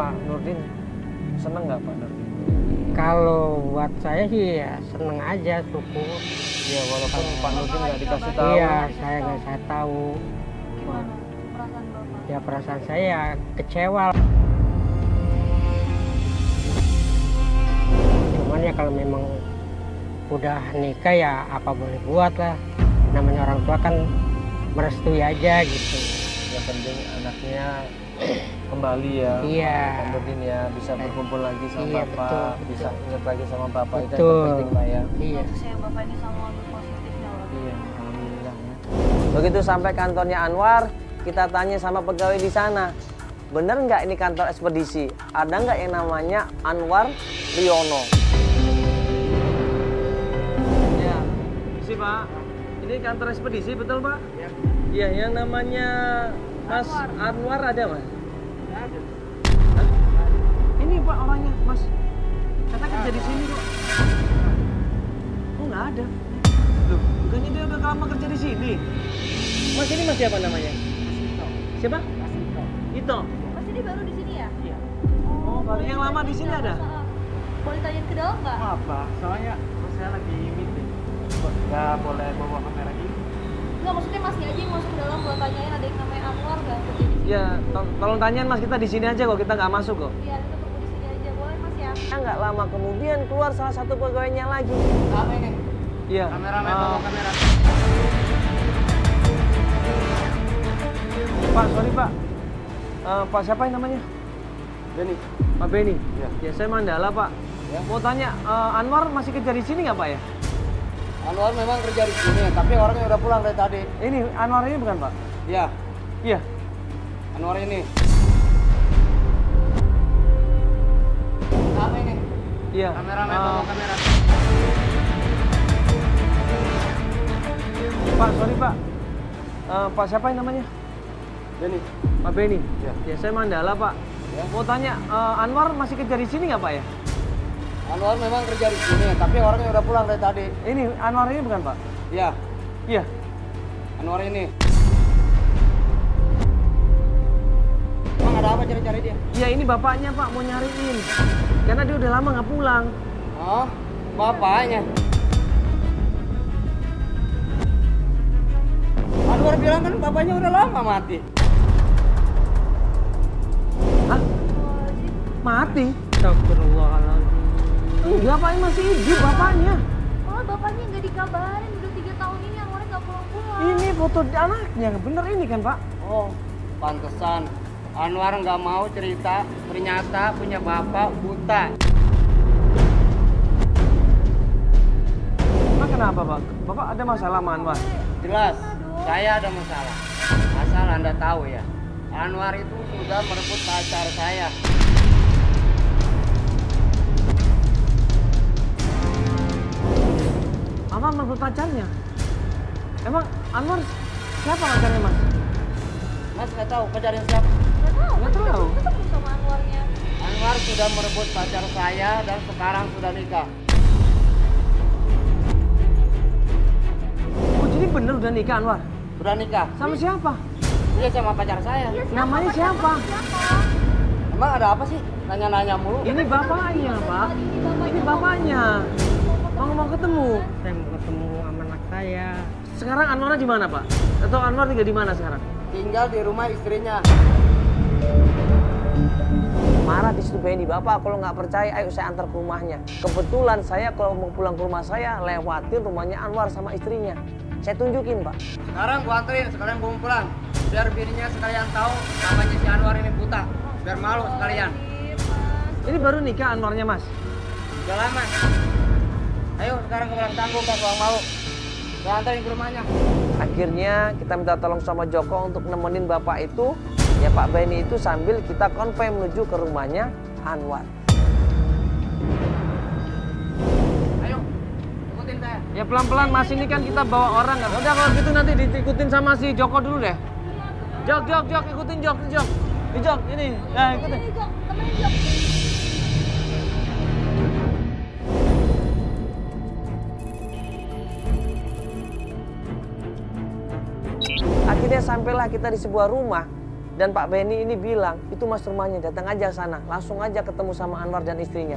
Pak Nurdin seneng nggak Pak Nurdin? Kalau buat saya sih ya seneng aja, syukur. Iya, walaupun Pak Nurdin nggak dikasih tahu. Iya, saya nggak saya tahu. Gimana perasaan Bapak? Ya perasaan saya kecewa. Cuman ya kalau memang udah nikah ya apa boleh buat lah. Namanya orang tua kan merestui aja gitu. Yang penting anaknya kembali ya. Iya. Pak Nurdin ya bisa berkumpul lagi sama Iya, Bapak, betul, bisa betul. ingat lagi sama Bapak, itu yang Betul. penting Pak ya. Iya. Kasih sayang Bapak ini sama ambil positifnya loh. Iya, alhamdulillah ya. Begitu sampai kantornya Anwar, kita tanya sama pegawai di sana. Bener nggak ini kantor ekspedisi? Ada nggak yang namanya Anwar Riono? Ya, sih Pak. Ini kantor ekspedisi betul Pak? Iya. Iya, yang namanya Mas Anwar ada Mas? Ada. Hah? Ini Pak orangnya Mas. Kata kerja di sini kok. Oh nggak ada. Loh, bukannya dia udah lama kerja di sini? Mas ini Mas siapa namanya? Siapa? Ito. Mas ini baru di sini ya? Iya. Oh, baru yang lama di sini ada? Boleh tanyain ke dalam nggak? Maaf Pak, soalnya saya lagi meeting. Nggak boleh bawa kamera gini. Nggak, maksudnya Masnya aja yang masuk ke dalam buat tanyain ada yang namanya Anwar nggak kerja di sini? Ya, tolong tanyain Mas, kita di sini aja kok, kita nggak masuk kok. Iya, kita tunggu di sini aja. Boleh Mas ya? Nggak lama kemudian keluar salah satu pegawainya lagi. Apa ini? Iya. Kameramen Eh, bawa kamera. Pak, sorry Pak. Pak siapa yang namanya? Beni. Pak Beni. Iya. Ya, saya Mandala Pak. Ya. Mau tanya, Anwar masih kerja di sini nggak Pak ya? Anwar memang kerja di sini, tapi orangnya udah pulang dari tadi. Ini Anwar ini bukan Pak? Iya, Iya. Anwar ini. Apa ini? Iya. Kameramen Eh, bawa kamera. Pak, sorry Pak. Pak siapa yang namanya? Beni. Pak Beni. Iya. Ya, saya Mandala Pak. Ya. Mau tanya, Anwar masih kerja di sini nggak Pak ya? Anwar memang kerja di sini, tapi orangnya udah pulang dari tadi. Ini Anwar ini bukan Pak? Iya, Iya. Anwar ini. Emang ada apa cari-cari dia? Iya, ini bapaknya Pak mau nyariin. Karena dia udah lama nggak pulang. Oh, bapaknya. Anwar bilang kan bapaknya udah lama mati. Hah? Mati? Astagfirullahaladzim. Enggak Pak, ini masih hidup bapaknya. Oh, bapaknya nggak dikabarin. Udah 3 tahun ini Anwarnya nggak pulang-pulang. Ini foto anaknya, bener ini kan Pak? Oh, pantesan. Anwar nggak mau cerita, ternyata punya bapak buta. Emang kenapa Pak? Bapak ada masalah sama Anwar? Jelas, saya ada masalah. Asal Anda tahu ya, Anwar itu sudah merebut pacar saya. Anwar merebut pacarnya? Emang Anwar siapa pacarnya Mas? Mas nggak tahu pacarnya siapa? Nggak tahu. Nggak Kan kita tahu. belum ketemu sama Anwarnya. Anwar sudah merebut pacar saya dan sekarang sudah nikah. Oh jadi bener udah nikah Anwar? Sudah nikah? Sama siapa? Iya sama pacar saya. Iya, siapa? Namanya siapa? Siapa? Emang ada apa sih? Nanya-nanya mulu. Ini bapaknya Pak. Ini bapaknya. Mau ketemu. Saya mau ketemu sama anak saya. Sekarang Anwarnya di mana Pak? Atau Anwar tinggal di mana sekarang? Tinggal di rumah istrinya. Marah di situ Beni, Bapak kalau nggak percaya ayo saya antar ke rumahnya. Kebetulan saya kalau mau pulang ke rumah saya lewatin rumahnya Anwar sama istrinya. Saya tunjukin Pak. Sekarang gua anterin, sekalian gua mau pulang. Biar bininya sekalian tahu namanya si Anwar ini buta. Biar malu sekalian. Ini baru nikah Anwarnya Mas? Udah lama. Ayo sekarang ke belakang tanggung, gak kurang malu. Gua anterin ke rumahnya. Akhirnya kita minta tolong sama Joko untuk nemenin Bapak itu, ya Pak Beni itu sambil kita konvoy menuju ke rumahnya Anwar. Ayo, ikutin saya. Ya pelan-pelan Mas, ini kan kita bawa orang. Udah kalau gitu nanti diikutin sama si Joko dulu deh. Jok, ikutin Jok. Jok, ini. Nah, ikutin. Ini Jok, temenin Jok. Akhirnya sampailah kita di sebuah rumah Dan Pak Benny ini bilang, itu Mas rumahnya, datang aja ke sana. Langsung aja ketemu sama Anwar dan istrinya.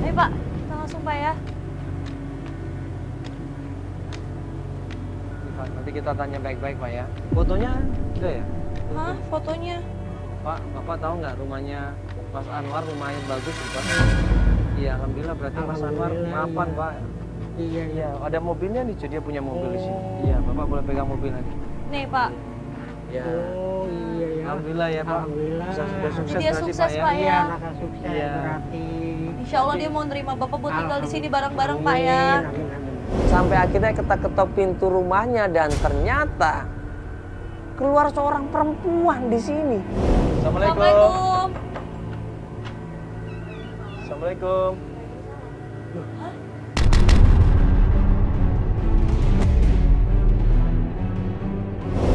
Ayo Pak, kita langsung Pak ya. Nanti kita tanya baik-baik Pak ya. Fotonya udah ya? Hah, fotonya? Pak, Bapak tahu nggak rumahnya Mas Anwar rumahnya bagus Pak? Iya, alhamdulillah berarti Mas Anwar mapan Pak. Iya, Iya, ada mobilnya nih, jadi dia punya mobil di sini. Oh. Iya, Bapak boleh pegang mobil lagi. Nih Pak. Iya. Oh iya ya. Alhamdulillah ya Pak. Alhamdulillah. Sudah sukses Dia berarti sukses, Pak, Iya, ya. anaknya sukses Iya. berarti. Insya Allah dia mau nerima Bapak buat tinggal di sini bareng-bareng Pak Amin, ya. amin, amin. Sampai akhirnya kita ketok pintu rumahnya dan ternyata keluar seorang perempuan di sini. Assalamualaikum. Assalamualaikum.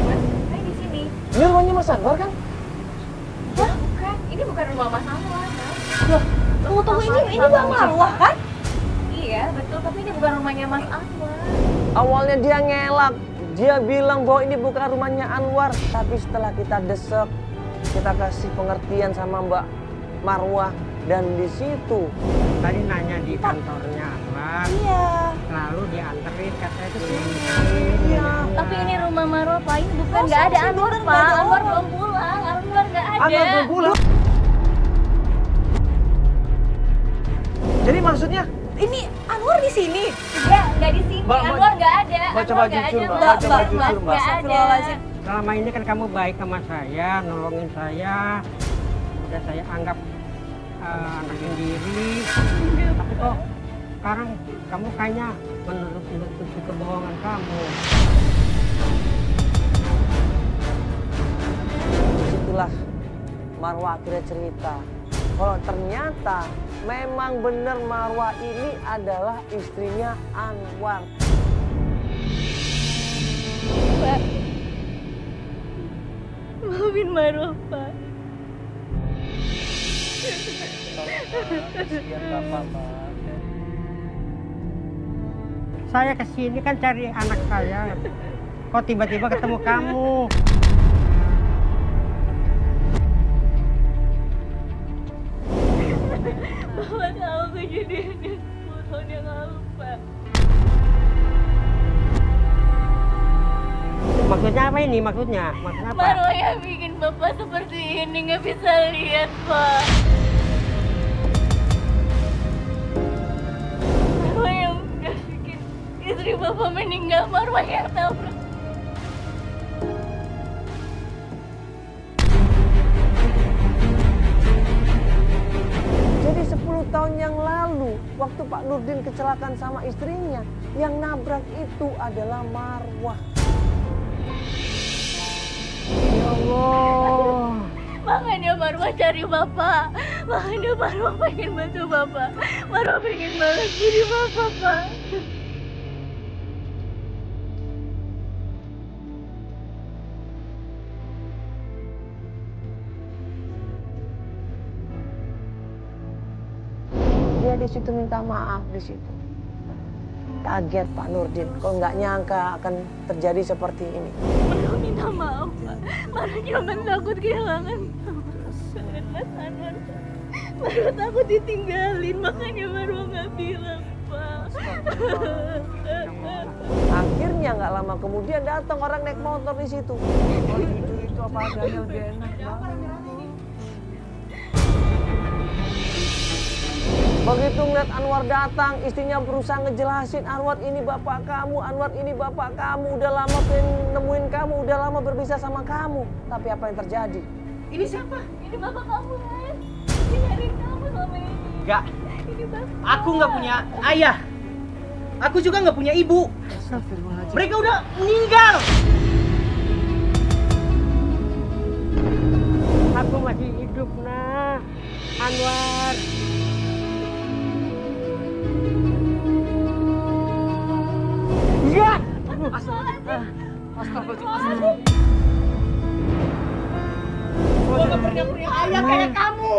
Mas, saya di sini. Ini rumahnya Mas Anwar kan? Hah? Bukan, ini bukan rumah Mas Anwar, Mas. Tunggu, ini Bang Marwah kan? Iya, betul, tapi ini bukan rumahnya Mas Anwar. Awalnya dia ngelak. Dia bilang bahwa ini bukan rumahnya Anwar. Tapi setelah kita desek, kita kasih pengertian sama Mbak Marwah. Dan di situ Tadi nanya di kantornya Anwar, Iya. lalu dianterin katanya ke sini. Iya. Tapi ini rumah Marwah, Pak. Ini bukan, Oh, nggak ada sini Anwar, bener, Pak. nggak ada Anwar orang. belum pulang, Anwar nggak ada. Anwar belum pulang. Jadi maksudnya Ini Anwar di sini. Nggak di sini, Mbak, Anwar nggak ada. Mbak, coba Anwar nggak jujur, ada, Mbak. Mbak, Coba Mbak, jujur, Mbak. Mbak. Nggak ada. Astagfirullahaladzim. Selama ini kan kamu baik sama saya, nolongin saya. Udah saya anggap anak sendiri. Tapi kok sekarang kamu kayaknya menutupi kebohongan kamu. disitulah Marwah akhirnya cerita. Kalau ternyata memang benar Marwah ini adalah istrinya Anwar. Pak. Maafin Marwah, Pak. Kasihan Bapak, Pak. Saya kesini kan cari anak saya. Kok tiba-tiba ketemu kamu? Bapak tahu kejadiannya 10 tahun yang lalu, Pak. Maksudnya apa ini? Maksudnya apa? Marwah yang bikin Bapak seperti ini, nggak bisa lihat, Pak. Marwah yang udah bikin istri Bapak meninggal, Marwah yang tabrak. Jadi 10 tahun yang lalu, waktu Pak Nurdin kecelakaan sama istrinya, yang nabrak itu adalah Marwah. Ya Allah. Makanya Marwah cari Bapak. Makanya Marwah pengen bantu Bapak. Marwah pengen balas diri Bapak, Pak. Dia di situ minta maaf di situ. Kaget Pak Nurdin, kok nggak nyangka akan terjadi seperti ini. Marwah minta maaf, Pak. Marwah cuma takut kehilangan Mas Anwar. Marwah takut ditinggalin, makanya Marwah nggak bilang, Pak. Akhirnya nggak lama kemudian datang orang naik motor di situ. Oh itu apa adanya lebih enak banget. Begitu ngeliat Anwar datang, istrinya berusaha ngejelasin, Anwar ini bapak kamu, Anwar ini bapak kamu, udah lama pengen nemuin kamu, udah lama berpisah sama kamu. Tapi apa yang terjadi? Ini siapa? Ini Bapak kamu, Mas. Dia nyariin kamu selama ini. Enggak, Ini Bapak. aku nggak punya ayah. Aku juga nggak punya ibu. Mereka udah meninggal. Aku masih hidup, nah. Anwar. Iya. Astagfirullahaladzim. Gua nggak pernah punya ayah kayak kamu.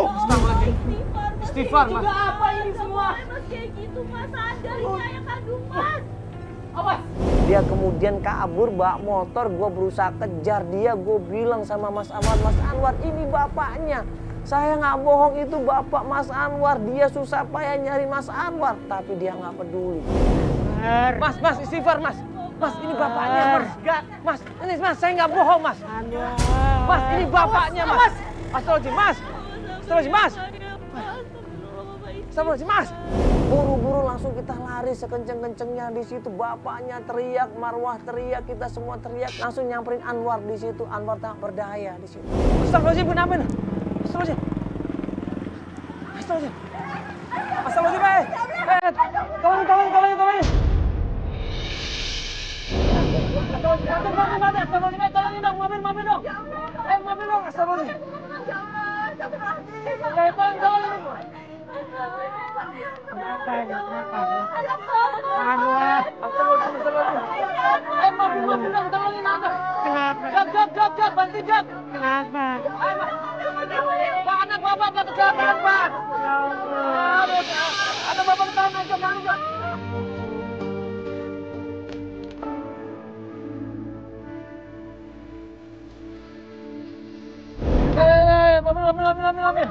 Istighfar, Mas. Juga apa ini semua? Mas kayak gitu, Mas. Sadar ini ayah kandung, Mas. Awas. Dia kemudian kabur bawa motor, gue berusaha kejar dia, gue bilang sama Mas Anwar, Mas Anwar ini bapaknya. Saya nggak bohong, itu bapak Mas Anwar, dia susah payah nyari Mas Anwar, tapi dia nggak peduli. Mas, istighfar Mas. Mas, ini bapaknya Mas. Mas, ini Mas, saya nggak bohong Mas. Mas, ini bapaknya Mas. Astagfirullahaladzim Mas. Astagfirullahaladzim Mas. Astagfirullahaladzim Mas. Buru-buru langsung kita lari sekenceng-kencengnya di situ. Bapaknya teriak, Marwah teriak, kita semua teriak. Langsung nyamperin Anwar di situ. Anwar tak berdaya di situ. Astagfirullahaladzim, kenapa ini? Astagfirullahaladzim. Astagfirullahaladzim. Astagfirullahaladzim, tolong. Tolongin dong, mobil dong. Mobil dong, astagfirullahaladzim. Tolong. Mobil dong, tolongin aku. Jok, bantu Jok. Kenapa? Pak, anak bapak kecelakaan, Pak. Anak bapak kecelakaan, Jok. Mobil.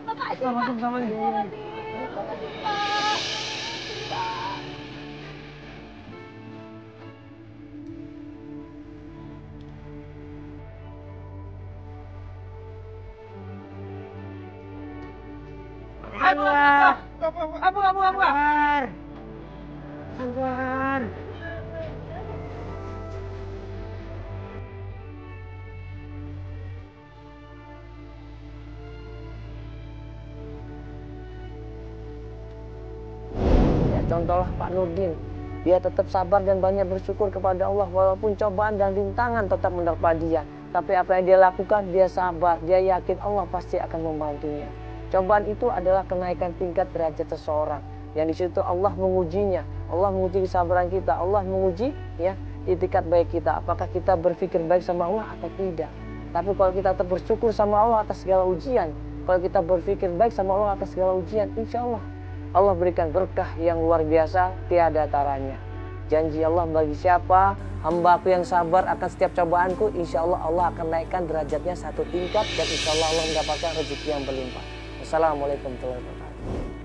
Bapak, Sama. Anwar. Anwar. Anwar. Contohlah Pak Nurdin, dia tetap sabar dan banyak bersyukur kepada Allah walaupun cobaan dan rintangan tetap menerpa dia. Tapi apa yang dia lakukan, dia sabar, dia yakin Allah pasti akan membantunya. Cobaan itu adalah kenaikan tingkat derajat seseorang. Yang di situ Allah mengujinya, Allah menguji kesabaran kita, Allah menguji ya itikat baik kita. Apakah kita berpikir baik sama Allah atau tidak? Tapi kalau kita tetap bersyukur sama Allah atas segala ujian, kalau kita berpikir baik sama Allah atas segala ujian, insya Allah berikan berkah yang luar biasa, tiada taranya. Janji Allah bagi siapa hamba-Ku yang sabar akan setiap cobaanku, insya Allah akan naikkan derajatnya satu tingkat dan insya Allah mendapatkan rezeki yang berlimpah. Wassalamualaikum warahmatullahi wabarakatuh.